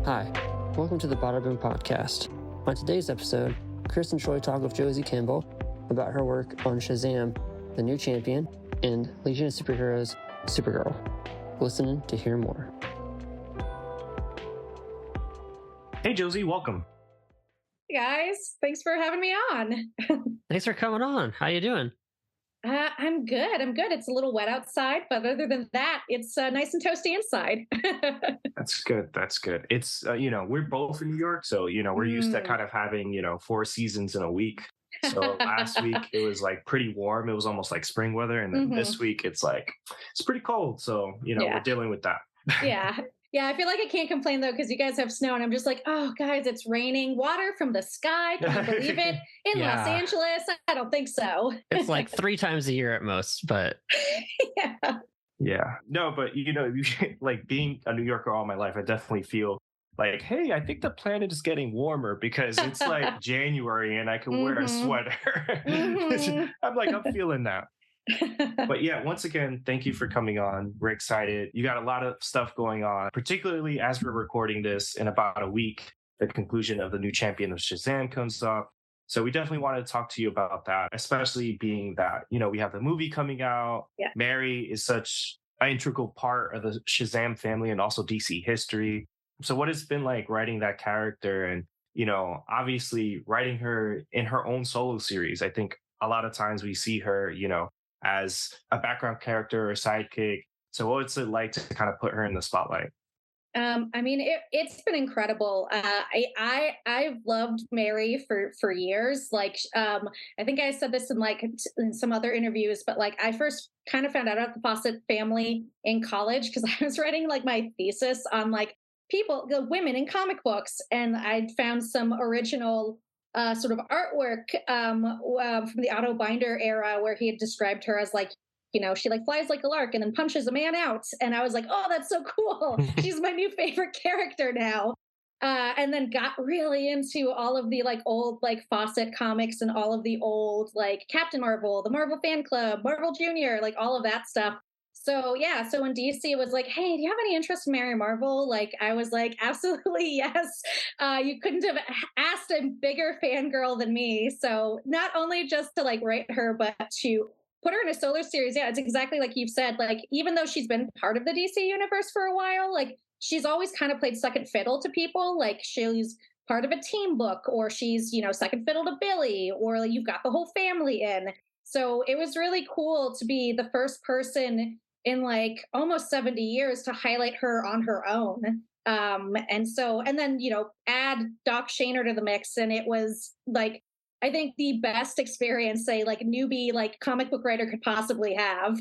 Hi, welcome to the Badaboom podcast. On today's episode, Chris and Troy talk with Josie Campbell about her work on Shazam, The New Champion, and Legion of Superheroes, Supergirl. Listen to hear more. Hey, Josie, welcome. Hey guys, thanks for having me on. Thanks for coming on. How you doing? I'm good. It's a little wet outside, but other than that, it's nice and toasty inside. That's good. It's, we're both in New York, so, we're used to kind of having, 4 seasons in a week. So last week it was like pretty warm. It was almost like spring weather. And then this week it's pretty cold. So, we're dealing with that. Yeah, I feel like I can't complain though, because you guys have snow and I'm just like, oh guys, it's raining, water from the sky. Can you believe it? In Los Angeles? I don't think so. It's like 3 times a year at most, but Yeah. No, but like being a New Yorker all my life, I definitely feel like, hey, I think the planet is getting warmer because it's like January and I can wear a sweater. I'm feeling that. But yeah, once again, thank you for coming on. We're excited. You got a lot of stuff going on, particularly as we're recording this in about a week. The conclusion of The New Champion of Shazam comes up. So we definitely wanted to talk to you about that, especially being that, we have the movie coming out. Yeah. Mary is such an integral part of the Shazam family and also DC history. So what it's been like writing that character and, obviously writing her in her own solo series. I think a lot of times we see her, as a background character or sidekick. So what's it like to kind of put her in the spotlight? It's been incredible. I've loved Mary for years. I think I said this in some other interviews, but I first kind of found out about the Fawcett family in college because I was writing my thesis on the women in comic books, and I'd found some original sort of artwork from the Otto Binder era where he had described her as she flies like a lark and then punches a man out. And I was like, oh, that's so cool. She's my new favorite character now. And then got really into all of the old Fawcett comics and all of the old Captain Marvel, the Marvel Fan Club, Marvel Jr., all of that stuff. So yeah, so when DC was like, hey, do you have any interest in Mary Marvel? I was like, absolutely yes. You couldn't have asked a bigger fangirl than me. So not only just to write her, but to put her in a solo series. Yeah, it's exactly like you've said. Even though she's been part of the DC universe for a while, she's always kind of played second fiddle to people. She's part of a team book, or she's, second fiddle to Billy, or you've got the whole family in. So it was really cool to be the first person in almost 70 years to highlight her on her own. And then, add Doc Shaner to the mix. And it was I think the best experience newbie comic book writer could possibly have.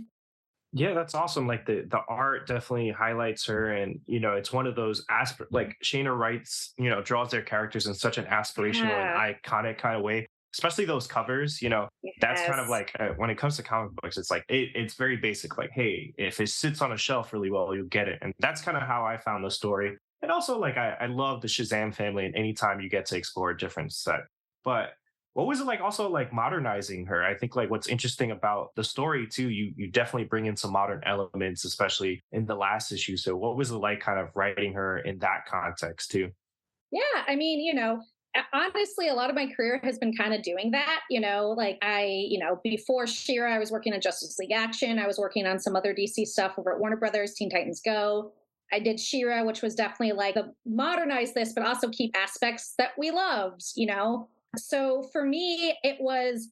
Yeah, that's awesome. The art definitely highlights her, and it's one of those Shaner writes, draws their characters in such an aspirational and iconic kind of way. Especially those covers, that's kind of when it comes to comic books, it's it's very basic. Hey, if it sits on a shelf really well, you'll get it. And that's kind of how I found the story. And also, I love the Shazam family, and anytime you get to explore a different set. But what was it also modernizing her? I think what's interesting about the story too, you definitely bring in some modern elements, especially in the last issue. So what was it kind of writing her in that context too? Yeah, honestly, a lot of my career has been kind of doing that, before She-Ra, I was working on Justice League Action. I was working on some other DC stuff over at Warner Brothers, Teen Titans Go. I did She-Ra, which was definitely modernize this, but also keep aspects that we loved, So for me, it was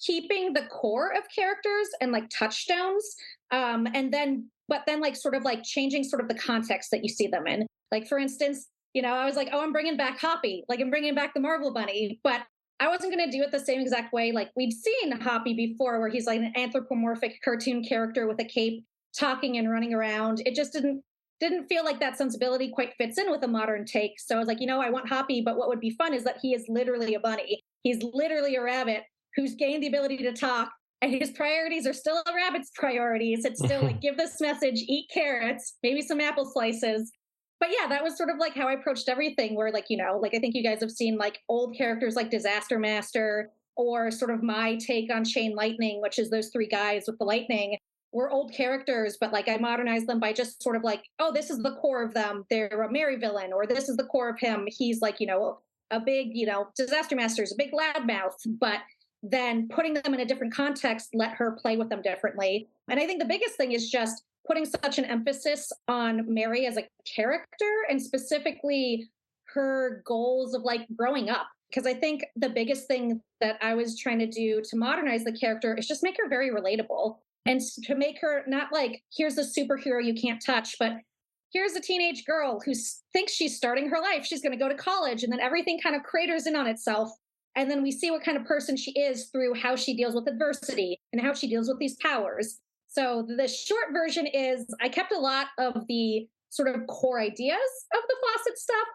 keeping the core of characters and touchstones. But then sort of changing sort of the context that you see them in. For instance, I was oh, I'm bringing back Hoppy, I'm bringing back the Marvel Bunny, but I wasn't going to do it the same exact way we'd seen Hoppy before, where he's an anthropomorphic cartoon character with a cape talking and running around. It just didn't feel like that sensibility quite fits in with a modern take. So I was I want Hoppy, but what would be fun is that he is literally a bunny. He's literally a rabbit who's gained the ability to talk, and his priorities are still a rabbit's priorities. It's still give this message, eat carrots, maybe some apple slices. But yeah, that was sort of how I approached everything, where I think you guys have seen old characters like Disaster Master, or sort of my take on Chain Lightning, which is those 3 guys with the lightning. were old characters, but like I modernized them by just sort of like, oh, this is the core of them. They're a Mary villain, or this is the core of him. He's like, a big, disaster master is a big loudmouth, but then putting them in a different context, let her play with them differently. And I think the biggest thing is just putting such an emphasis on Mary as a character and specifically her goals of like growing up. Because I think the biggest thing that I was trying to do to modernize the character is just make her very relatable and to make her not like, here's a superhero you can't touch, but here's a teenage girl who thinks she's starting her life. She's going to go to college, and then everything kind of craters in on itself. And then we see what kind of person she is through how she deals with adversity and how she deals with these powers. So the short version is I kept a lot of the sort of core ideas of the Fawcett stuff,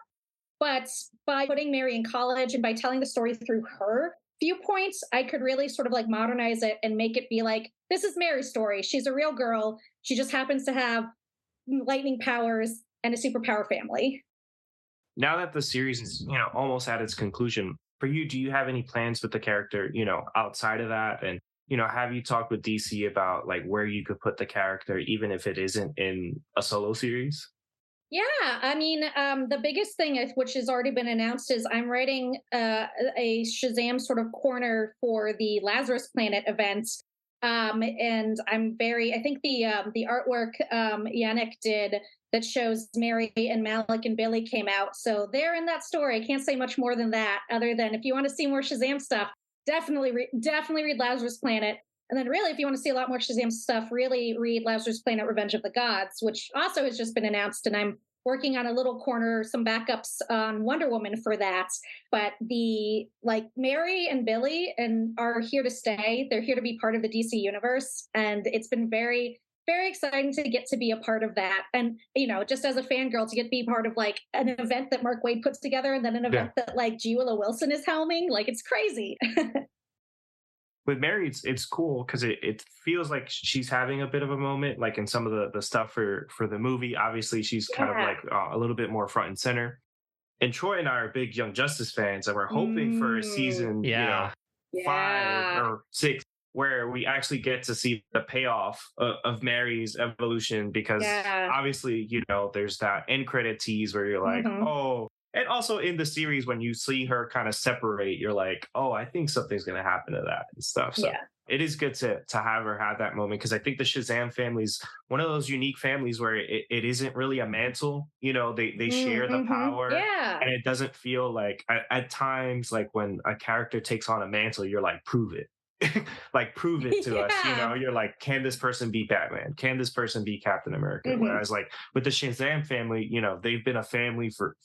but by putting Mary in college and by telling the story through her viewpoints, I could really sort of like modernize it and make it be like, this is Mary's story. She's a real girl. She just happens to have lightning powers and a superpower family. Now that the series is, almost at its conclusion, for you, do you have any plans with the character, outside of that? And, have you talked with DC about like where you could put the character, even if it isn't in a solo series? Yeah, I mean, the biggest thing, which has already been announced, is I'm writing a Shazam sort of corner for the Lazarus Planet event. And I think the artwork Yannick did that shows Mary and Malik and Billy came out. So they're in that story. I can't say much more than that, other than if you want to see more Shazam stuff, definitely read Lazarus Planet. And then really, if you want to see a lot more Shazam stuff, really read Lazarus Planet Revenge of the Gods, which also has just been announced. And I'm working on a little corner, some backups on Wonder Woman for that. But Mary and Billy are here to stay. They're here to be part of the DC universe. And it's been very, very exciting to get to be a part of that. And, just as a fangirl to get to be part of like an event that Mark Waid puts together and then an event that like G. Willow Wilson is helming, like it's crazy. With Mary, it's cool because it feels like she's having a bit of a moment, like in some of the stuff for the movie. Obviously, she's kind of like a little bit more front and center. And Troy and I are big Young Justice fans, and we're hoping for a season, 5 or 6, where we actually get to see the payoff of Mary's evolution. Because obviously, there's that end credit tease where you're like, oh. And also in the series, when you see her kind of separate, you're like, oh, I think something's going to happen to that and stuff. So it is good to have her have that moment, because I think the Shazam family is one of those unique families where it isn't really a mantle. They share the power. Yeah. And it doesn't feel like at times, like when a character takes on a mantle, you're like, prove it. Like, prove it to us. You're like, can this person be Batman? Can this person be Captain America? Whereas like with the Shazam family, they've been a family for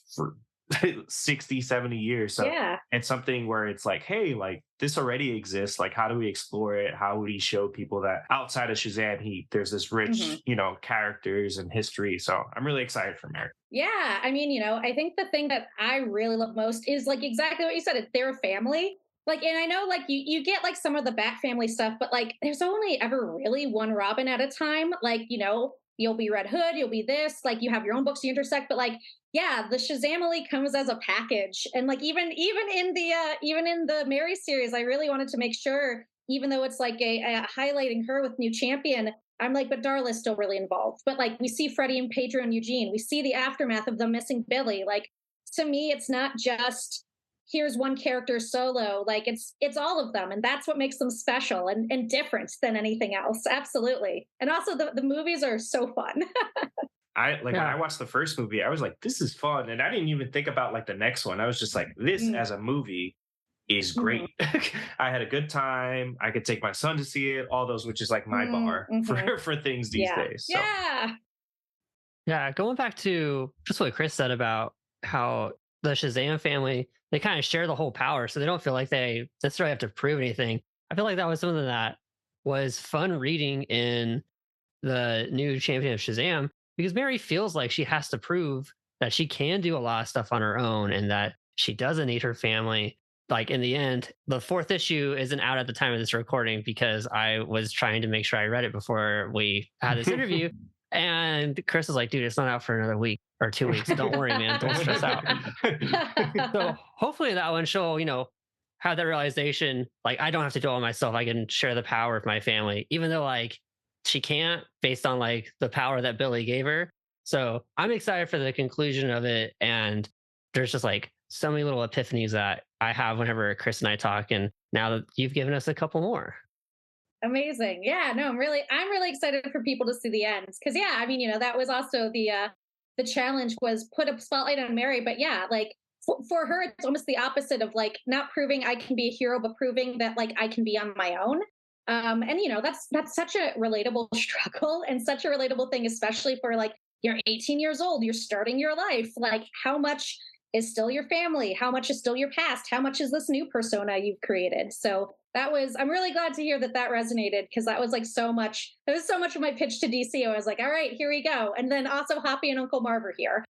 60, 70 years. So it's something where it's like, hey, like this already exists. Like, how do we explore it? How would he show people that outside of Shazam, there's this rich, characters and history. So I'm really excited for Mary. Yeah. I mean, I think the thing that I really love most is like exactly what you said. They're a family. Like, and I know like you get like some of the Bat family stuff, but like there's only ever really one Robin at a time. Like, you'll be Red Hood, you'll be this, like you have your own books you intersect, but like, the Shazam comes as a package. And like even in the Mary series, I really wanted to make sure, even though it's like a highlighting her with new champion, I'm like, but Darla's still really involved. But like we see Freddie and Pedro and Eugene, we see the aftermath of them missing Billy. Like to me, it's not just here's one character solo, like it's all of them, and that's what makes them special and different than anything else. Absolutely. And also the movies are so fun. When I watched the first movie, I was like, this is fun, and I didn't even think about like the next one. I was just like, this as a movie is great. I had a good time. I could take my son to see it, all those, which is like my bar for things these days. So. Yeah, going back to just what Chris said about how the Shazam family, they kind of share the whole power, so they don't feel like they necessarily have to prove anything. I feel like that was something that was fun reading in the new champion of Shazam, because Mary feels like she has to prove that she can do a lot of stuff on her own and that she doesn't need her family. Like in the end, the 4th issue isn't out at the time of this recording because I was trying to make sure I read it before we had this interview. And Chris was like, dude, it's not out for another week or 2 weeks. Don't worry, man. Don't stress out. So hopefully that one she'll, have that realization. Like, I don't have to do it all myself. I can share the power of my family, even though like she can't based on like the power that Billy gave her. So I'm excited for the conclusion of it. And there's just like so many little epiphanies that I have whenever Chris and I talk. And now that you've given us a couple more. Amazing. Yeah, no, I'm really excited for people to see the ends. Cause yeah, I mean, that was also the challenge was put a spotlight on Mary, but yeah, like for her, it's almost the opposite of like not proving I can be a hero, but proving that like I can be on my own. And that's such a relatable struggle and such a relatable thing, especially for like you're 18 years old, you're starting your life. Like how much is still your family? How much is still your past? How much is this new persona you've created? So I'm really glad to hear that resonated because that was like there was so much of my pitch to DC. I was like, all right, here we go. And then also Hoppy and Uncle Marv are here.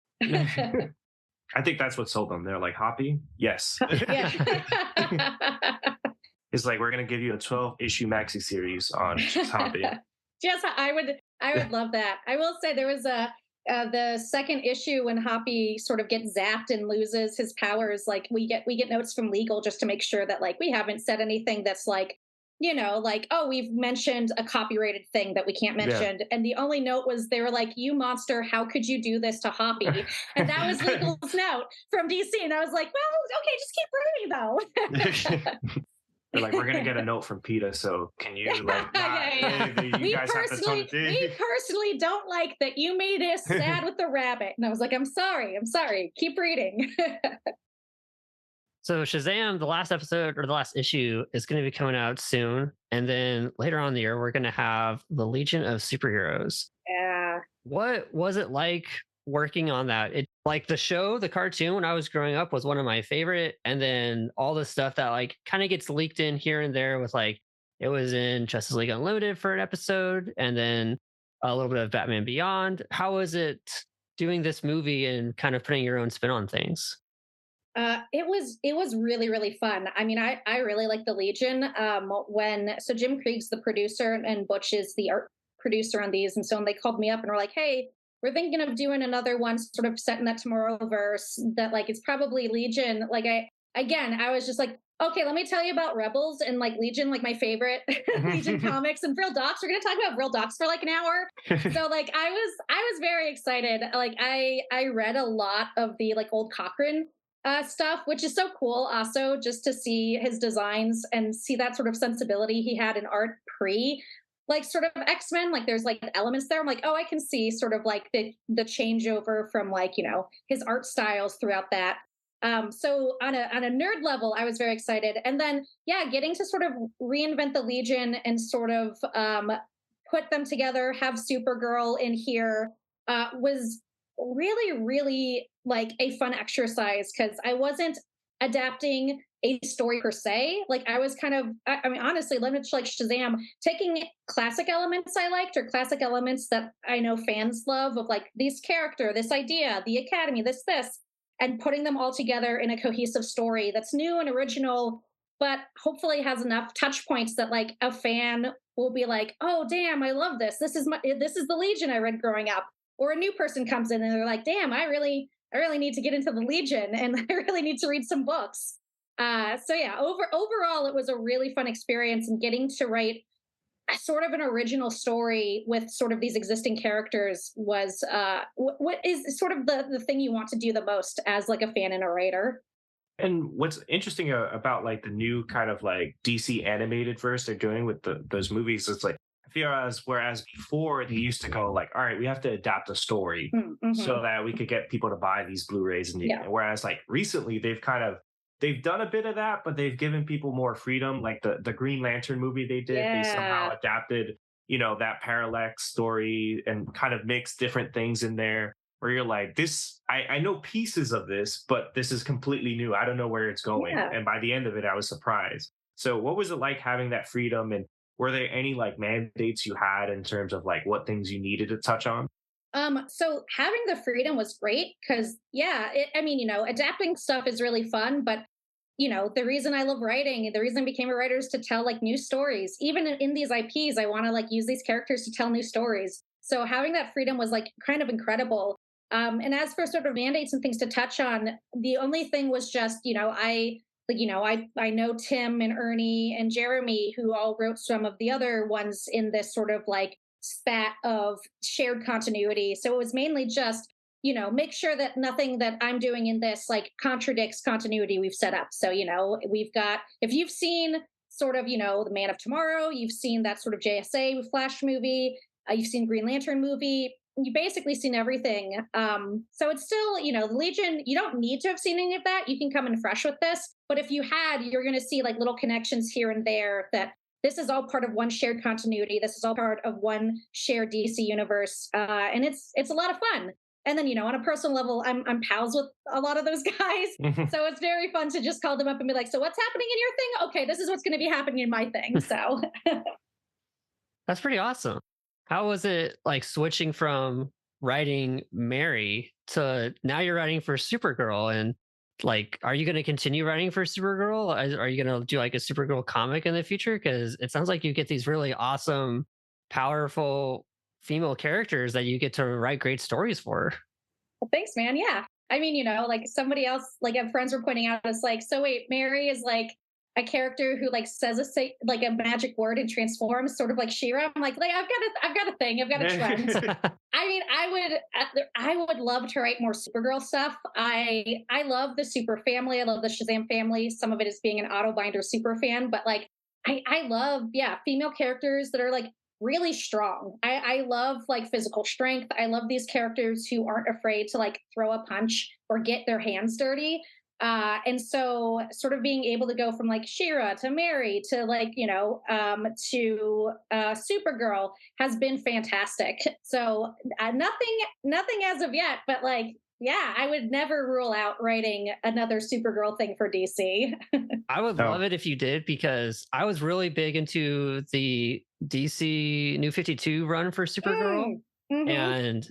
I think that's what sold them. They're like, Hoppy? Yes. It's like, we're going to give you a 12-issue maxi series on Hoppy. Yes, I would love that. I will say there was the second issue when Hoppy sort of gets zapped and loses his powers. Like we get notes from legal just to make sure that like we haven't said anything that's like, like, oh, we've mentioned a copyrighted thing that we can't mention. Yeah. And the only note was they were like, you monster, how could you do this to Hoppy? And that was legal's note from DC. And I was like, well, okay, just keep reading though. They're like, we're going to get a note from PETA, so can you like, we personally don't like that you made us sad with the rabbit. And I was like, I'm sorry, keep reading. So Shazam, the last episode or the last issue is going to be coming out soon. And then later on in the year, we're going to have the Legion of Superheroes. Yeah. What was it like working on that? It like the show, the cartoon when I was growing up was one of my favorite. And then all the stuff that like kind of gets leaked in here and there with like, it was in Justice League Unlimited for an episode and then a little bit of Batman Beyond. How was it doing this movie and kind of putting your own spin on things? It was really, really fun. I mean, I really like the Legion. So Jim Krieg's the producer and Butch is the art producer on these. And so when they called me up and were like, hey, we're thinking of doing another one sort of set in that Tomorrowverse that like, it's probably Legion. Like I was just like, okay, let me tell you about Rebels and like Legion, like my favorite Legion comics and Vril Docs. We're going to talk about Vril Docs for like an hour. So like, I was very excited. Like I read a lot of the like old Cochrane stuff, which is so cool also just to see his designs and see that sort of sensibility he had in art pre like sort of X-Men. Like there's like elements there. I'm like, oh, I can see sort of like the changeover from like, his art styles throughout that. So on a nerd level, I was very excited. And then, yeah, getting to sort of reinvent the Legion and sort of put them together, have Supergirl in here was really, really like a fun exercise because I wasn't adapting a story per se. Like I was kind of, I mean, honestly, much like Shazam, taking classic elements I liked or classic elements that I know fans love of like this character, this idea, the Academy, this, and putting them all together in a cohesive story that's new and original, but hopefully has enough touch points that like a fan will be like, oh, damn, I love this. This is the Legion I read growing up. Or a new person comes in and they're like, damn, I really need to get into the Legion and I really need to read some books. So yeah, overall, it was a really fun experience and getting to write sort of an original story with sort of these existing characters was what is sort of the thing you want to do the most as like a fan and a writer. And what's interesting about like the new kind of like DC animated verse they're doing with those movies, it's like, whereas before they used to go like, all right, we have to adapt a story so that we could get people to buy these Blu-rays. And whereas like recently they've done a bit of that, but they've given people more freedom. Like the Green Lantern movie they did, they somehow adapted, that parallax story and kind of mixed different things in there where you're like, this, I know pieces of this, but this is completely new. I don't know where it's going. Yeah. And by the end of it, I was surprised. So what was it like having that freedom, and were there any like mandates you had in terms of like what things you needed to touch on? So having the freedom was great because adapting stuff is really fun, but the reason I love writing, the reason I became a writer is to tell like new stories. Even in these IPs, I want to like use these characters to tell new stories. So having that freedom was like kind of incredible. And as for sort of mandates and things to touch on, the only thing was just, I know Tim and Ernie and Jeremy, who all wrote some of the other ones in this sort of like spat of shared continuity. So it was mainly just, make sure that nothing that I'm doing in this like contradicts continuity we've set up. So, we've got, if you've seen sort of, The Man of Tomorrow, you've seen that sort of JSA Flash movie, you've seen Green Lantern movie, you basically seen everything. So it's still, the Legion, you don't need to have seen any of that. You can come in fresh with this. But if you had, you're going to see like little connections here and there that this is all part of one shared continuity. This is all part of one shared DC universe. And it's a lot of fun. And then, on a personal level, I'm pals with a lot of those guys. So it's very fun to just call them up and be like, so what's happening in your thing? Okay, this is what's going to be happening in my thing. So That's pretty awesome. How was it like switching from writing Mary to now you're writing for Supergirl? And like, are you going to continue writing for Supergirl? Are you going to do like a Supergirl comic in the future? Because it sounds like you get these really awesome, powerful female characters that you get to write great stories for. Well, thanks, man. Yeah. I mean, like somebody else, like friends were pointing out, it's like, so wait, Mary is like a character who like says like a magic word and transforms, sort of like She-Ra. I'm like I've got a thing, I've got a trend. I mean, I would love to write more Supergirl stuff. I love the Super family. I love the Shazam family. Some of it is being an auto binder super fan, but like I love female characters that are like really strong. I love like physical strength. I love these characters who aren't afraid to like throw a punch or get their hands dirty. And so sort of being able to go from like She-Ra to Mary to like, to Supergirl has been fantastic. So nothing as of yet, but like, yeah, I would never rule out writing another Supergirl thing for DC. I would love it if you did, because I was really big into the DC New 52 run for Supergirl. And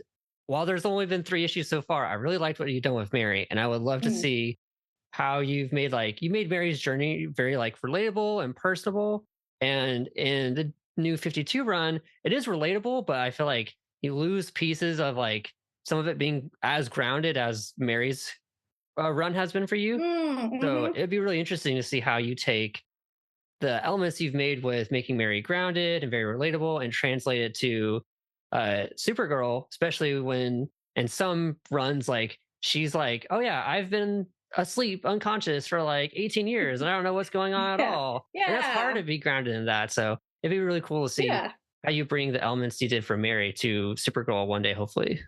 while there's only been 3 issues so far, I really liked what you've done with Mary. And I would love to see how you made Mary's journey very like relatable and personable. And in the New 52 run, it is relatable, but I feel like you lose pieces of like some of it being as grounded as Mary's run has been for you. So it'd be really interesting to see how you take the elements you've made with making Mary grounded and very relatable and translate it to Supergirl, especially when in some runs, like she's like, oh yeah, I've been asleep unconscious for like 18 years and I don't know what's going on at all. And that's hard to be grounded in that. So it'd be really cool to see how you bring the elements you did for Mary to Supergirl one day, hopefully.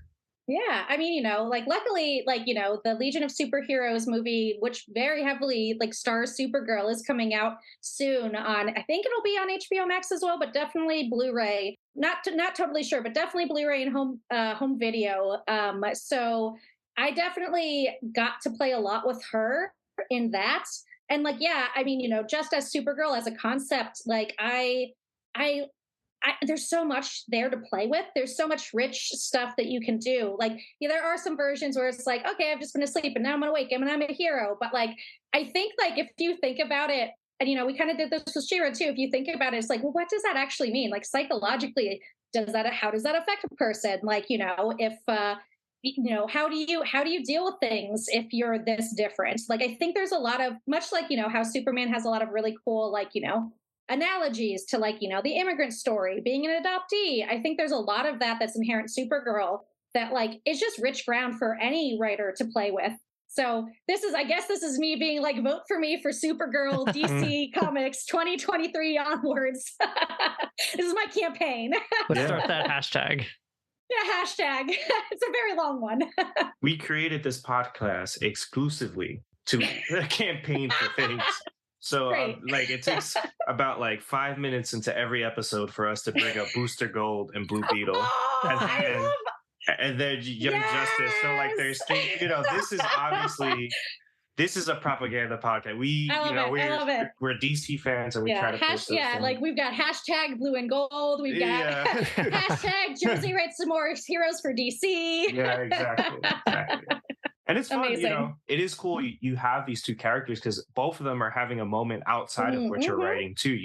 Yeah, I mean, like luckily, like, the Legion of Superheroes movie, which very heavily like stars Supergirl, is coming out soon on, I think it'll be on HBO Max as well, but definitely Blu-ray. Not totally sure, but definitely Blu-ray and home video. So I definitely got to play a lot with her in that. And like, yeah, I mean, just as Supergirl as a concept, like there's so much there to play with. There's so much rich stuff that you can do. Like, there are some versions where it's like, okay, I've just been asleep and now I'm going to wake and I'm a hero. But like, I think like if you think about it, and we kind of did this with She-Ra too. If you think about it, it's like, well, what does that actually mean? Like psychologically, how does that affect a person? Like, if how do you deal with things if you're this different? Like, I think there's a lot of, much like how Superman has a lot of really cool like analogies to like the immigrant story, being an adoptee. I think there's a lot of that's inherent Supergirl that like is just rich ground for any writer to play with. So I guess this is me being like, vote for me for Supergirl DC Comics 2023 onwards. This is my campaign. Let's start that hashtag. Yeah, hashtag. It's a very long one. We created this podcast exclusively to campaign for things. So like it takes about like 5 minutes into every episode for us to bring up Booster Gold and Blue Beetle. And then Young Justice. So like there's this is a propaganda podcast. We're DC fans and we try to push those things. Like we've got hashtag Blue and Gold. We've got hashtag Josie writes some more heroes for DC. Yeah, exactly. And it's fun, it is cool. You have these two characters because both of them are having a moment outside of what you're writing too.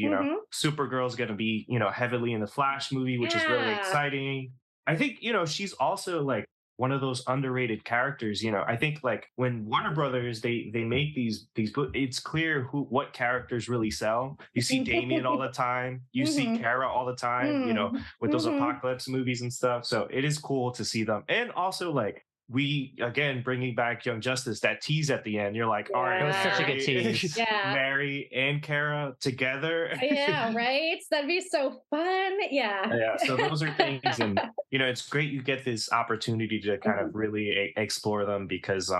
Supergirl's going to be, heavily in the Flash movie, which is really exciting. I think, she's also like one of those underrated characters. I think like when Warner Brothers they make these books, it's clear what characters really sell. You see Damien all the time, you see Kara all the time, with those apocalypse movies and stuff. So it is cool to see them, and also like we again bringing back Young Justice, that tease at the end. You're like, all right, it was such a good tease. Mary and Kara together. Yeah, right. That'd be so fun. Yeah. So those are things, and it's great you get this opportunity to kind of really explore them, because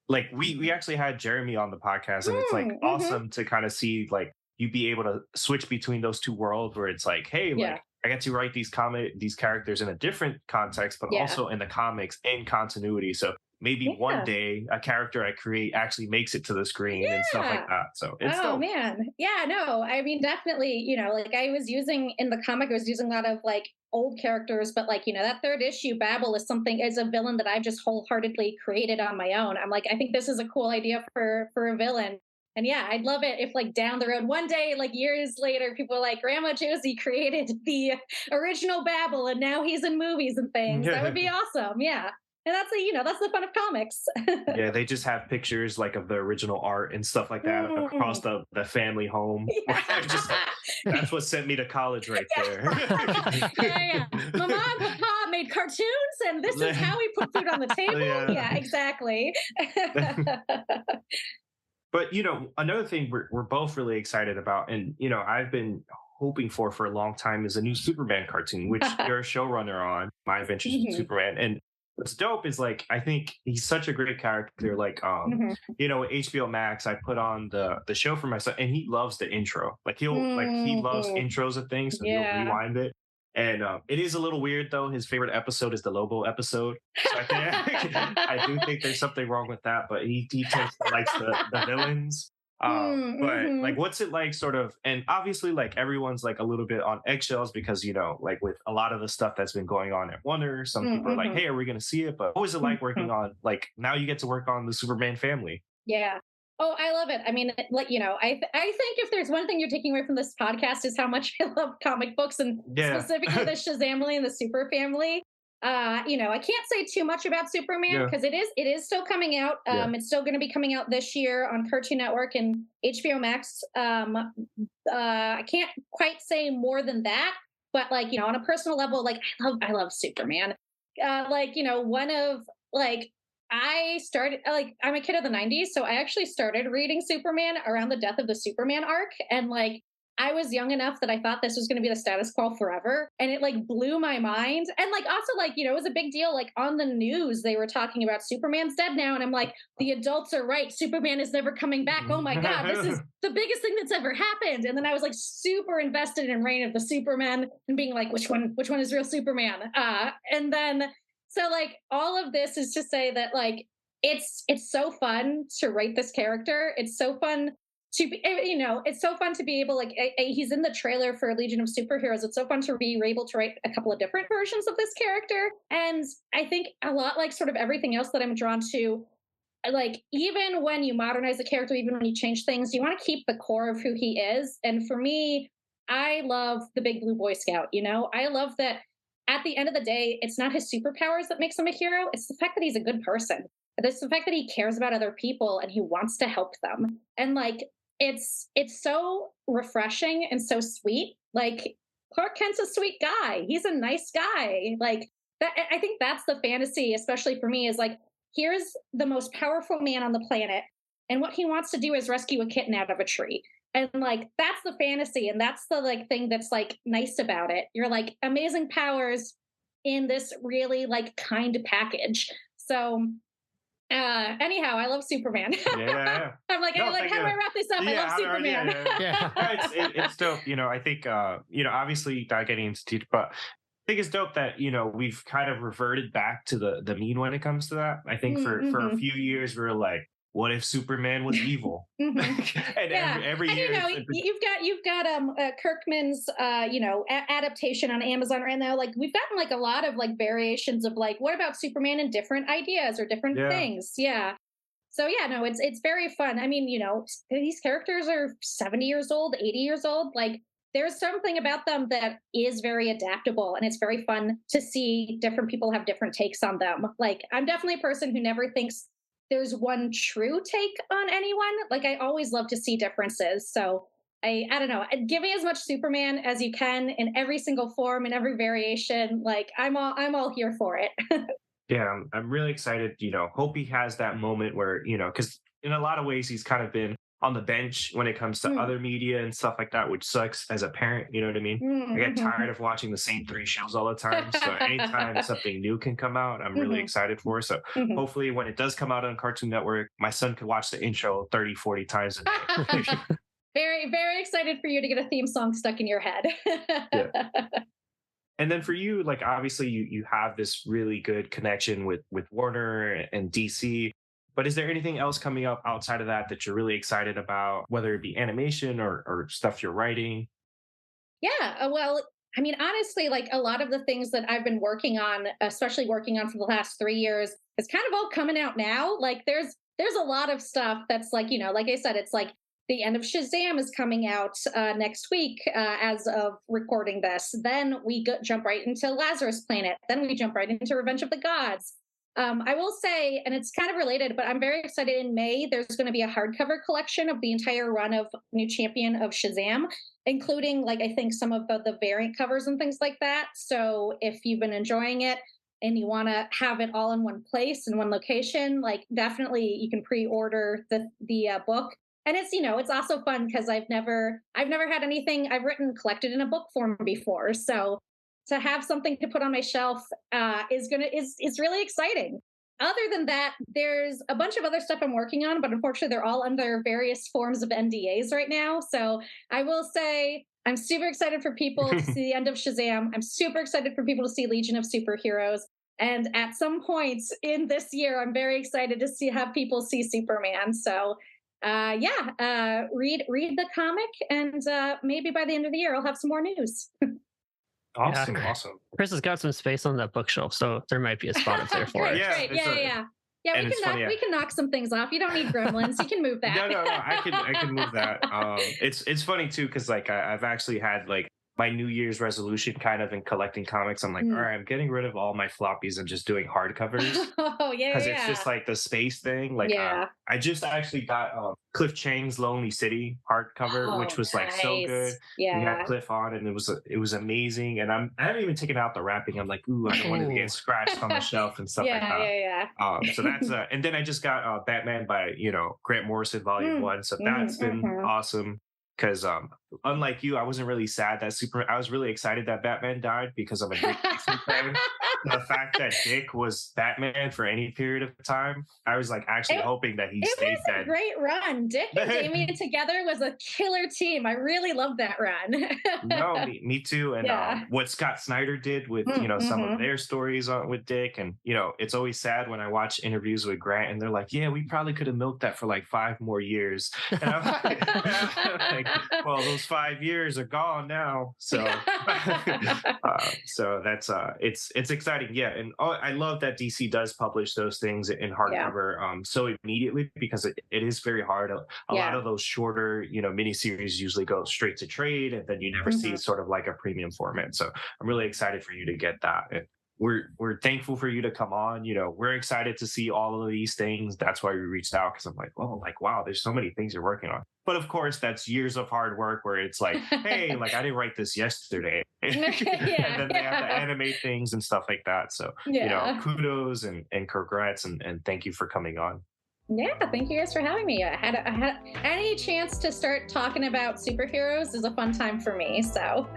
like we actually had Jeremy on the podcast, and it's like awesome to kind of see like you be able to switch between those two worlds, where it's like, hey, like I get to write these characters in a different context, but also in the comics in continuity. So maybe one day a character I create actually makes it to the screen and stuff like that. So it's dope. Man. Yeah, no, I mean, definitely, like I was using in the comic, I was using a lot of like old characters, but like, that third issue Babel is a villain that I've just wholeheartedly created on my own. I'm like, I think this is a cool idea for a villain. And yeah, I'd love it if like down the road, one day, like years later, people are like, Grandma Josie created the original Babel and now he's in movies and things. That would be awesome. Yeah. And that's that's the fun of comics. Yeah, they just have pictures like of the original art and stuff like that across the family home. That's what sent me to college right there. My mom and papa made cartoons, and this is how we put food on the table. Yeah, exactly. But another thing we're both really excited about, and I've been hoping for a long time, is a new Superman cartoon, which you're a showrunner on, My Adventures with Superman. And what's dope is like I think he's such a great character. Like with HBO Max, I put on the show for my son, and he loves the intro. Like he loves intros of things, so he'll rewind it. And it is a little weird though. His favorite episode is the Lobo episode. So I do think there's something wrong with that. But he tends to likes the villains. But like, what's it like sort of, and obviously like everyone's like a little bit on eggshells because, like with a lot of the stuff that's been going on at Warner, some people are like, hey, are we going to see it? But what was it like working on, like now you get to work on the Superman family? Yeah. Oh, I love it. I mean, like, I think if there's one thing you're taking away from this podcast is how much I love comic books, and specifically the Shazam and the Super family. I can't say too much about Superman because it is still coming out. It's still going to be coming out this year on Cartoon Network and HBO Max. I can't quite say more than that, but like, on a personal level, like I love Superman. One of like, I started like, I'm a kid of the 90s, so I actually started reading Superman around the death of the Superman arc, and like I was young enough that I thought this was going to be the status quo forever, and it like blew my mind. And like also like it was a big deal, like on the news they were talking about Superman's dead now, and I'm like, the adults are right, Superman is never coming back. Oh my god, this is the biggest thing that's ever happened. And then I was like super invested in Reign of the Supermen and being like, which one is real Superman? And then so like all of this is to say that like it's so fun to write this character. It's so fun to be, it's so fun to be able, like, he's in the trailer for Legion of Superheroes. It's so fun to be able to write a couple of different versions of this character. And I think a lot like sort of everything else that I'm drawn to, like, even when you modernize the character, even when you change things, you want to keep the core of who he is. And for me, I love the big blue Boy Scout, I love that at the end of the day, it's not his superpowers that makes him a hero. It's the fact that he's a good person. It's the fact that he cares about other people and he wants to help them. And like, it's so refreshing and so sweet. Like, Clark Kent's a sweet guy. He's a nice guy. Like that, I think that's the fantasy, especially for me, is like, here's the most powerful man on the planet, and what he wants to do is rescue a kitten out of a tree. And like, that's the fantasy. And that's the like thing that's like nice about it. You're like amazing powers in this really like kind package. So anyhow, I love Superman. Yeah. I'm like, how do I wrap this up? I love Superman. It's dope. I think, obviously not getting into detail, but I think it's dope that, we've kind of reverted back to the mean when it comes to that. I think for a few years, we were like, what if Superman was evil? And every year, you've got Kirkman's adaptation on Amazon right now. Like, we've gotten like a lot of like variations of like, what about Superman and different ideas or different things? Yeah. So it's very fun. I mean, these characters are 70 years old, 80 years old. Like, there's something about them that is very adaptable, and it's very fun to see different people have different takes on them. Like, I'm definitely a person who never thinks there's one true take on anyone. Like, I always love to see differences. So I don't know. Give me as much Superman as you can in every single form, in every variation. Like, I'm all here for it. Yeah, I'm really excited. Hope he has that moment where, because in a lot of ways he's kind of been on the bench when it comes to other media and stuff like that, which sucks as a parent. You know what I mean? I get tired of watching the same three shows all the time. So anytime something new can come out, I'm really excited for. So hopefully when it does come out on Cartoon Network, my son could watch the intro 30, 40 times a day. Very, very excited for you to get a theme song stuck in your head. Yeah. And then for you, like, obviously you have this really good connection with Warner and DC, but is there anything else coming up outside of that you're really excited about, whether it be animation or stuff you're writing? Yeah, well, I mean, honestly, like a lot of the things that I've been working on, especially working on for the last 3 years, is kind of all coming out now. Like, there's a lot of stuff that's like, like I said, it's like the end of Shazam is coming out next week as of recording this. Then we jump right into Lazarus Planet. Then we jump right into Revenge of the Gods. I will say, and it's kind of related, but I'm very excited. In May, there's going to be a hardcover collection of the entire run of New Champion of Shazam, including, like, I think some of the variant covers and things like that. So if you've been enjoying it and you want to have it all in one place, in one location, like, definitely you can pre-order the book. And it's, it's also fun because I've never had anything I've written collected in a book form before. So to have something to put on my shelf is really exciting. Other than that, there's a bunch of other stuff I'm working on, but unfortunately they're all under various forms of NDAs right now. So I will say I'm super excited for people to see the end of Shazam. I'm super excited for people to see Legion of Superheroes. And at some point in this year, I'm very excited to have people see Superman. So read the comic, and maybe by the end of the year, I'll have some more news. Awesome. Chris has got some space on that bookshelf, so there might be a spot up there for it. Great. Yeah. We can knock some things off. You don't need gremlins. You can move that. No. I can move that. It's funny too, because like I've actually had like my New Year's resolution kind of in collecting comics. I'm like, all right, I'm getting rid of all my floppies and just doing hardcovers. Oh yeah, because it's just like the space thing. Like, I just actually got Cliff Chang's Lonely City hardcover, which was like so good. Yeah, we had Cliff on, and it was amazing. And I haven't even taken out the wrapping. I'm like, ooh, I don't want it to get scratched on the shelf and stuff like that. Yeah. So that's and then I just got Batman by Grant Morrison Volume 1. So that's been awesome. Because unlike you, I wasn't really sad that I was really excited that Batman died because I'm a Dick Grayson fan. The fact that Dick was Batman for any period of time, I was like actually hoping that he stayed dead. It was a great run. Dick and Damian together was a killer team. I really loved that run. No, me too. And what Scott Snyder did with some of their stories with Dick, and it's always sad when I watch interviews with Grant and they're like, yeah, we probably could have milked that for like 5 more years. And I'm like, well, those 5 years are gone now. So so that's it's exciting. Yeah. And I love that DC does publish those things in hardcover so immediately, because it is very hard. A lot of those shorter miniseries usually go straight to trade, and then you never see sort of like a premium format. So I'm really excited for you to get that. And we're thankful for you to come on. We're excited to see all of these things. That's why we reached out, because I'm like, oh, like, wow, there's so many things you're working on. But of course, that's years of hard work where it's like, hey, like, I didn't write this yesterday. And then they have to animate things and stuff like that. So, kudos and congrats, and thank you for coming on. Yeah, thank you guys for having me. I had any chance to start talking about superheroes is a fun time for me. So,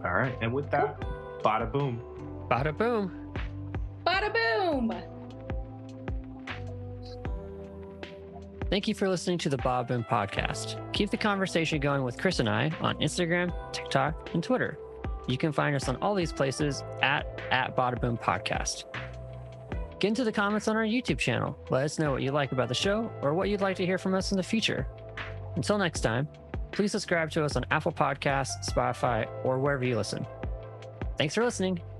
all right. And with that, bada boom. Bada boom. Bada boom. Thank you for listening to the Badaboom podcast. Keep the conversation going with Chris and I on Instagram, TikTok, and Twitter. You can find us on all these places at Badaboom Podcast. Get into the comments on our YouTube channel. Let us know what you like about the show or what you'd like to hear from us in the future. Until next time, please subscribe to us on Apple Podcasts, Spotify, or wherever you listen. Thanks for listening.